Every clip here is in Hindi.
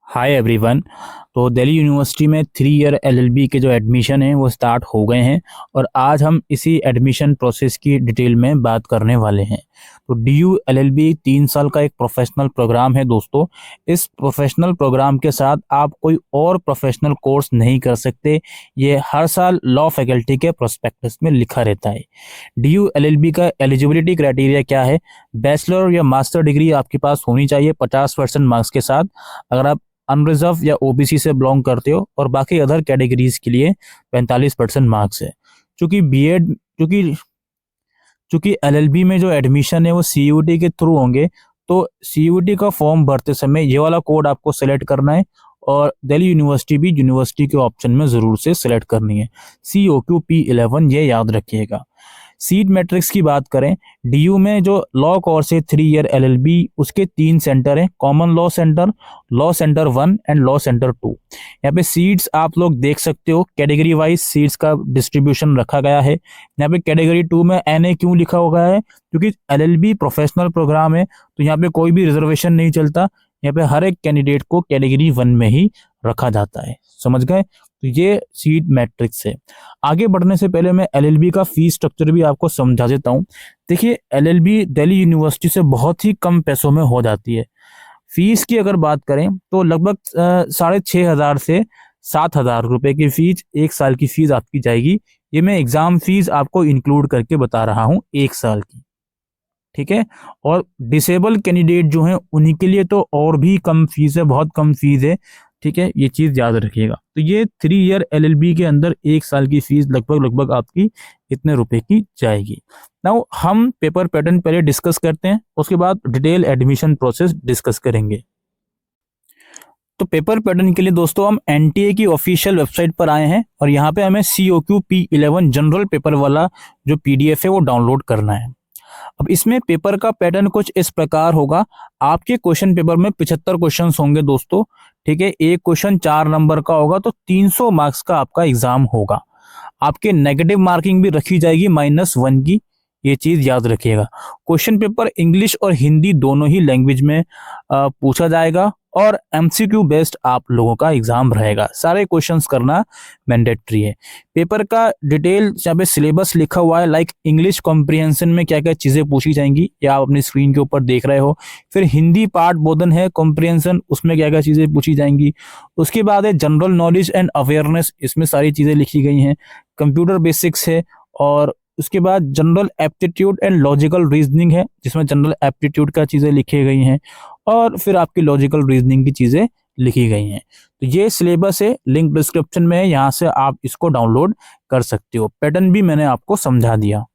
Hi everyone. तो दिल्ली यूनिवर्सिटी में 3 ईयर एलएलबी के जो एडमिशन हैं वो स्टार्ट हो गए हैं और आज हम इसी एडमिशन प्रोसेस की डिटेल में बात करने वाले हैं। तो डीयू एलएलबी 3 साल का एक प्रोफेशनल प्रोग्राम है दोस्तों। इस प्रोफेशनल प्रोग्राम के साथ आप कोई और प्रोफेशनल कोर्स नहीं कर सकते। ये हर साल लॉ फैकल्टी के प्रोस्पेक्टस में लिखा रहता है। डीयू एलएलबी का एलिजिबिलिटी क्राइटेरिया क्या है? बैचलर या मास्टर डिग्री आपके पास होनी चाहिए 50% मार्क्स के साथ। अगर आप अनरिजर्व या ओबीसी से बिलोंग करते हो और बाकी अदर कैटेगरीज के लिए 45% मार्क्स है। चूंकि बीएड चूंकि चूंकि एलएलबी में जो एडमिशन है वो सीयूटी के थ्रू होंगे, तो सीयूटी का फॉर्म भरते समय ये वाला कोड आपको सेलेक्ट करना है और दिल्ली यूनिवर्सिटी भी यूनिवर्सिटी के ऑप्शन में जरूर से सेलेक्ट करनी है। COQP11 ये याद रखिएगा। सीट मैट्रिक्स की बात करें, डीयू में जो लॉ कोर्स है 3 ईयर एलएलबी, उसके 3 सेंटर हैं, common law centre 1 and law centre 2। यहाँ पे सीट्स आप लोग देख सकते हो, कैटेगरी वाइज सीट्स का डिस्ट्रीब्यूशन रखा गया है। यहाँ पे कैटेगरी 2 में एनए क्यों लिखा हुआ है? क्योंकि एलएलबी प्रोफेशनल प्रोग्राम है, तो यहाँ पे कोई भी रिजर्वेशन नहीं चलता। यहाँ पे हर एक कैंडिडेट को कैटेगरी 1 में ही रखा जाता है। समझ गए? तो ये सीट मैट्रिक्स है। आगे बढ़ने से पहले मैं एलएलबी का फीस स्ट्रक्चर भी आपको समझा देता हूँ। देखिए, एलएलबी दिल्ली यूनिवर्सिटी से बहुत ही कम पैसों में हो जाती है। फीस की अगर बात करें तो लगभग 6,500 से 7,000 रुपए की फीस, 1 साल की फीस आपकी जाएगी। ये मैं एग्जाम फीस आपको इंक्लूड करके बता रहा हूँ 1 साल की। ठीक है। और डिसेबल कैंडिडेट जो हैं उन्हीं के लिए तो और भी कम फीस है, बहुत कम फीस है। ठीक है, ये चीज याद रखिएगा। तो ये 3 ईयर एलएलबी के अंदर 1 साल की फीस लगभग आपकी इतने रुपए की जाएगी। नाउ हम पेपर पैटर्न पहले डिस्कस करते हैं, उसके बाद डिटेल एडमिशन प्रोसेस डिस्कस करेंगे। तो पेपर पैटर्न के लिए दोस्तों हम एनटीए की ऑफिशियल वेबसाइट पर आए हैं और यहाँ पे हमें COQP11 जनरल पेपर वाला जो पीडीएफ है वो डाउनलोड करना है। अब इसमें पेपर का पैटर्न कुछ इस प्रकार होगा। आपके क्वेश्चन पेपर में 75 क्वेश्चन होंगे दोस्तों। ठीक है, एक क्वेश्चन 4 नंबर का होगा, तो 300 मार्क्स का आपका एग्जाम होगा। आपके नेगेटिव मार्किंग भी रखी जाएगी -1 की, ये चीज याद रखिएगा। क्वेश्चन पेपर इंग्लिश और हिंदी दोनों ही लैंग्वेज में पूछा जाएगा और एमसीक्यू बेस्ड आप लोगों का एग्जाम रहेगा। सारे क्वेश्चंस करना मैंडेटरी है। पेपर का डिटेल यहाँ पे सिलेबस लिखा हुआ है, लाइक इंग्लिश कॉम्प्रिहेंशन में क्या क्या चीजें पूछी जाएंगी, या आप अपनी स्क्रीन के ऊपर देख रहे हो। फिर हिंदी पार्ट बोधन है कॉम्प्रिहेंशन, उसमें क्या क्या चीजें पूछी जाएंगी। उसके बाद है जनरल नॉलेज एंड अवेयरनेस, इसमें सारी चीजें लिखी गई हैं। कंप्यूटर बेसिक्स है, और उसके बाद general aptitude and logical reasoning है, जिसमें जनरल एप्टीट्यूड का चीजें लिखी गई हैं और फिर आपकी लॉजिकल रीजनिंग की चीजें लिखी गई हैं। तो ये सिलेबस है, लिंक डिस्क्रिप्शन में है, यहाँ से आप इसको डाउनलोड कर सकते हो। पैटर्न भी मैंने आपको समझा दिया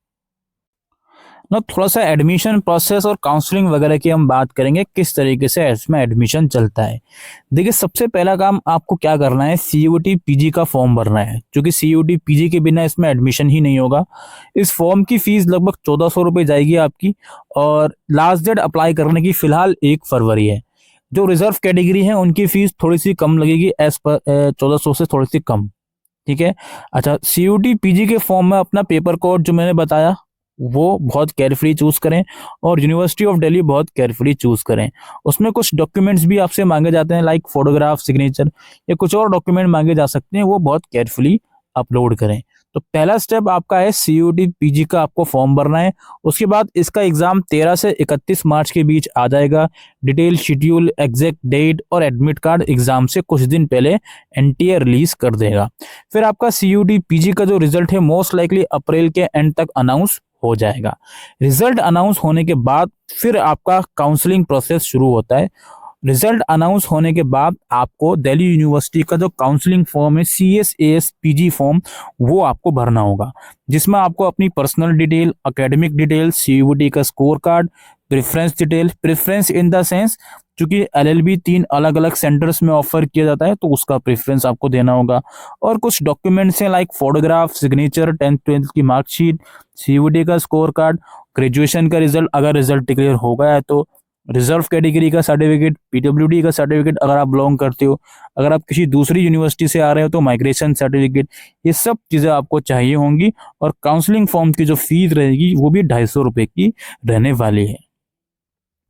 ना। थोड़ा सा एडमिशन प्रोसेस और काउंसलिंग वगैरह की हम बात करेंगे, किस तरीके से इसमें एडमिशन चलता है। देखिए, सबसे पहला काम आपको क्या करना है, सीयूटी पीजी का फॉर्म भरना है, क्योंकि सीयूटी पीजी के बिना इसमें एडमिशन ही नहीं होगा। इस फॉर्म की फीस लगभग 1400 रुपये जाएगी आपकी, और लास्ट डेट अप्लाई करने की फिलहाल 1 फरवरी है। जो रिजर्व कैटेगरी है उनकी फीस थोड़ी सी कम लगेगी, एज पर 1400 से थोड़ी सी कम। ठीक है। अच्छा, सीयूटी पीजी के फॉर्म में अपना पेपर कोड जो मैंने बताया वो बहुत केयरफुली चूज करें, और यूनिवर्सिटी ऑफ दिल्ली बहुत केयरफुली चूज करें। उसमें कुछ डॉक्यूमेंट्स भी आपसे मांगे जाते हैं, लाइक फोटोग्राफ, सिग्नेचर, या कुछ और डॉक्यूमेंट मांगे जा सकते हैं, वो बहुत केयरफुली अपलोड करें। तो पहला स्टेप आपका है सीयूटी पीजी का आपको फॉर्म भरना है। उसके बाद इसका एग्जाम 13 से 31 मार्च के बीच आ जाएगा। डिटेल शेड्यूल, एग्जैक्ट डेट और एडमिट कार्ड एग्जाम से कुछ दिन पहले एनटीए रिलीज कर देगा। फिर आपका सीयूटी पीजी का जो रिजल्ट है मोस्ट लाइकली अप्रैल के एंड तक अनाउंस हो जाएगा। रिजल्ट अनाउंस होने के बाद फिर आपका काउंसलिंग प्रोसेस शुरू होता है। रिजल्ट अनाउंस होने के बाद आपको दिल्ली यूनिवर्सिटी का जो काउंसलिंग फॉर्म है CSAS पीजी फॉर्म, वो आपको भरना होगा, जिसमें आपको अपनी personal detail, academic detail, CUET का score card, preference detail, preference in the sense क्योंकि एलएलबी 3 अलग अलग सेंटर्स में ऑफर किया जाता है, तो उसका प्रेफरेंस आपको देना होगा। और कुछ डॉक्यूमेंट्स हैं, like photograph, signature, 10th 12th की मार्कशीट, सीयूटी का स्कोर कार्ड, ग्रेजुएशन का रिजल्ट अगर रिजल्ट डिक्लेयर हो गया है तो, रिजर्व कैटेगरी का सर्टिफिकेट, पीडब्ल्यूडी का सर्टिफिकेट अगर आप बिलोंग करते हो, अगर आप किसी दूसरी यूनिवर्सिटी से आ रहे हो तो माइग्रेशन सर्टिफिकेट, ये सब चीज़ें आपको चाहिए होंगी। और काउंसलिंग फॉर्म की जो फीस रहेगी वो भी 250 रुपये की रहने वाली है।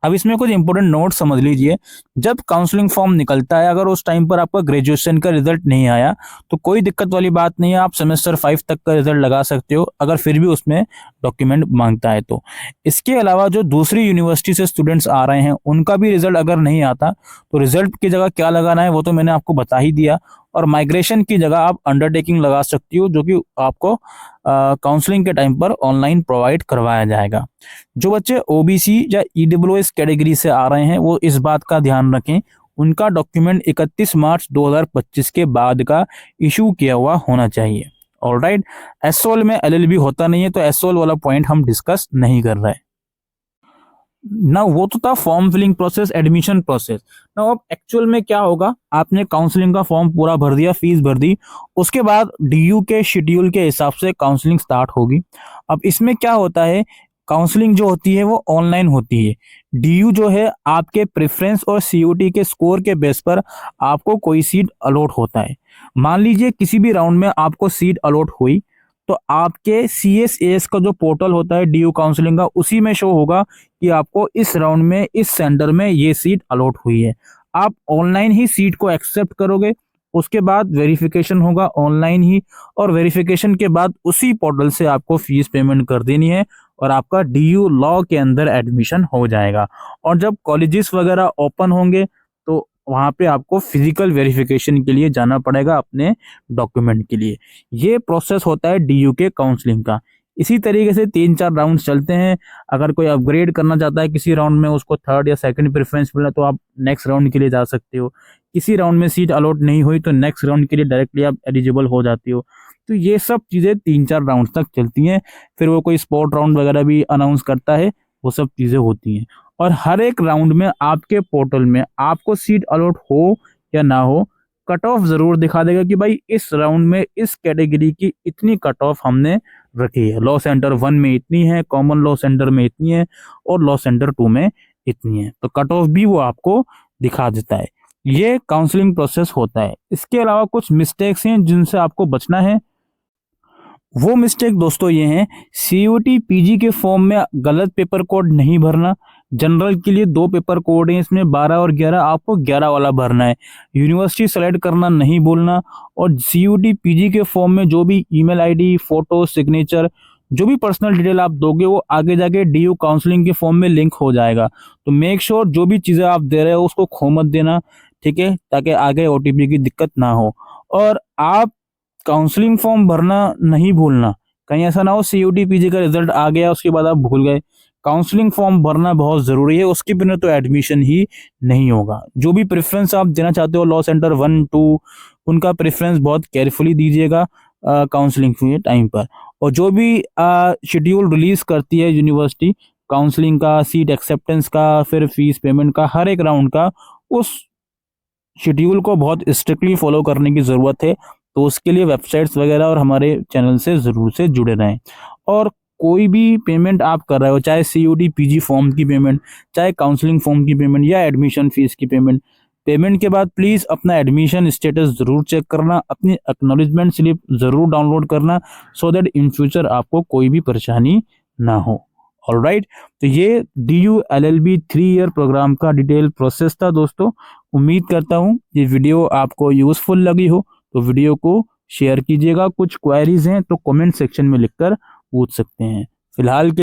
अब इसमें कुछ इंपॉर्टेंट नोट समझ लीजिए। जब काउंसलिंग फॉर्म निकलता है, अगर उस टाइम पर आपका ग्रेजुएशन का रिजल्ट नहीं आया तो कोई दिक्कत वाली बात नहीं है, आप सेमेस्टर 5 तक का रिजल्ट लगा सकते हो अगर फिर भी उसमें डॉक्यूमेंट मांगता है तो। इसके अलावा जो दूसरी यूनिवर्सिटी से स्टूडेंट्स आ रहे हैं उनका भी रिजल्ट अगर नहीं आता तो रिजल्ट की जगह क्या लगाना है वो तो मैंने आपको बता ही दिया। और माइग्रेशन की जगह आप अंडरटेकिंग लगा सकती हो, जो कि आपको काउंसलिंग के टाइम पर ऑनलाइन प्रोवाइड करवाया जाएगा। जो बच्चे ओबीसी या ईडब्ल्यूएस कैटेगरी से आ रहे हैं वो इस बात का ध्यान रखें, उनका डॉक्यूमेंट 31 मार्च 2025 के बाद का इशू किया हुआ होना चाहिए। ऑलराइट, एसओएल में एलएलबी होता नहीं है तो एसओएल वाला पॉइंट हम डिस्कस नहीं कर रहे हैं ना। वो तो था form filling process, admission process ना। अब एक्चुअल में क्या होगा, आपने काउंसलिंग का फॉर्म पूरा भर दिया, फीस भर दी, उसके बाद डीयू के शेड्यूल के हिसाब से काउंसलिंग स्टार्ट होगी। अब इसमें क्या होता है, काउंसलिंग जो होती है वो ऑनलाइन होती है। डीयू जो है आपके प्रेफरेंस और सीयूटी के स्कोर के बेस पर आपको कोई सीट अलॉट होता है। मान लीजिए किसी भी राउंड में आपको सीट अलॉट हुई तो आपके सीएसएस का जो पोर्टल होता है डीयू काउंसलिंग का, उसी में शो होगा कि आपको इस राउंड में इस सेंटर में ये सीट अलॉट हुई है। आप ऑनलाइन ही सीट को एक्सेप्ट करोगे, उसके बाद वेरिफिकेशन होगा ऑनलाइन ही, और वेरिफिकेशन के बाद उसी पोर्टल से आपको फीस पेमेंट कर देनी है और आपका डीयू लॉ के अंदर एडमिशन हो जाएगा। और जब कॉलेजेस वगैरह ओपन होंगे तो वहां पे आपको फिजिकल वेरिफिकेशन के लिए जाना पड़ेगा अपने डॉक्यूमेंट के लिए। ये प्रोसेस होता है डीयू के काउंसलिंग का। इसी तरीके से 3-4 राउंड चलते हैं। अगर कोई अपग्रेड करना चाहता है किसी राउंड में, उसको थर्ड या सेकंड प्रेफरेंस मिला तो आप नेक्स्ट राउंड के लिए जा सकते हो। किसी राउंड में सीट अलॉट नहीं हुई तो नेक्स्ट राउंड के लिए डायरेक्टली आप एलिजिबल हो जाती हो। तो ये सब चीज़ें 3-4 राउंड तक चलती हैं। फिर वो कोई स्पॉट राउंड वगैरह भी अनाउंस करता है, वो सब चीज़ें होती हैं। और हर एक राउंड में आपके पोर्टल में आपको सीट अलॉट हो या ना हो, कट ऑफ जरूर दिखा देगा कि भाई इस राउंड में इस कैटेगरी की इतनी कट ऑफ हमने रखी है। लॉ सेंटर 1 में इतनी है, कॉमन लॉ सेंटर में इतनी है और लॉ सेंटर 2 में इतनी है, तो कट ऑफ भी वो आपको दिखा देता है। ये काउंसलिंग प्रोसेस होता है। इसके अलावा कुछ मिस्टेक्स हैं जिनसे आपको बचना है। वो मिस्टेक दोस्तों ये हैं, सीयूटी पीजी के फॉर्म में गलत पेपर कोड नहीं भरना। जनरल के लिए 2 पेपर कोड हैं, इसमें 12 और 11, आपको 11 वाला भरना है। यूनिवर्सिटी सेलेक्ट करना नहीं बोलना। और सीयूटी पीजी के फॉर्म में जो भी ईमेल आईडी, फोटो, सिग्नेचर, जो भी पर्सनल डिटेल आप दोगे वो आगे जाके डीयू काउंसलिंग के फॉर्म में लिंक हो जाएगा। तो मेक श्योर जो भी चीज़ें आप दे रहे हो उसको खो मत देना, ठीक है, ताकि आगे ओटीपी की दिक्कत ना हो। और आप काउंसलिंग फॉर्म भरना नहीं भूलना, कहीं ऐसा ना हो सीयूटी पीजी का रिजल्ट आ गया उसके बाद आप भूल गए। काउंसलिंग फॉर्म भरना बहुत जरूरी है, उसके बिना तो एडमिशन ही नहीं होगा। जो भी प्रेफरेंस आप देना चाहते हो लॉ सेंटर 1-2, उनका प्रेफरेंस बहुत केयरफुली दीजिएगा काउंसलिंग के टाइम पर। और जो भी शेड्यूल रिलीज करती है यूनिवर्सिटी काउंसलिंग का, सीट एक्सेप्टेंस का, फिर फीस पेमेंट का, हर एक राउंड का, उस शेड्यूल को बहुत स्ट्रिक्टली फॉलो करने की ज़रूरत है। तो उसके लिए वेबसाइट्स वगैरह और हमारे चैनल से ज़रूर से जुड़े रहें। और कोई भी पेमेंट आप कर रहे हो, चाहे सीयूटी पीजी फॉर्म की पेमेंट, चाहे काउंसलिंग फॉर्म की पेमेंट या एडमिशन फीस की पेमेंट, पेमेंट के बाद प्लीज़ अपना एडमिशन स्टेटस ज़रूर चेक करना, अपनी एक्नॉलेजमेंट स्लिप ज़रूर डाउनलोड करना, सो दैट इन फ्यूचर आपको कोई भी परेशानी ना हो। ऑलराइट, तो ये डीयू एलएलबी 3 ईयर प्रोग्राम का डिटेल प्रोसेस था दोस्तों। उम्मीद करता हूँ ये वीडियो आपको यूजफुल लगी हो, तो वीडियो को शेयर कीजिएगा। कुछ क्वेरीज हैं तो कमेंट सेक्शन में लिखकर पूछ सकते हैं। फिलहाल के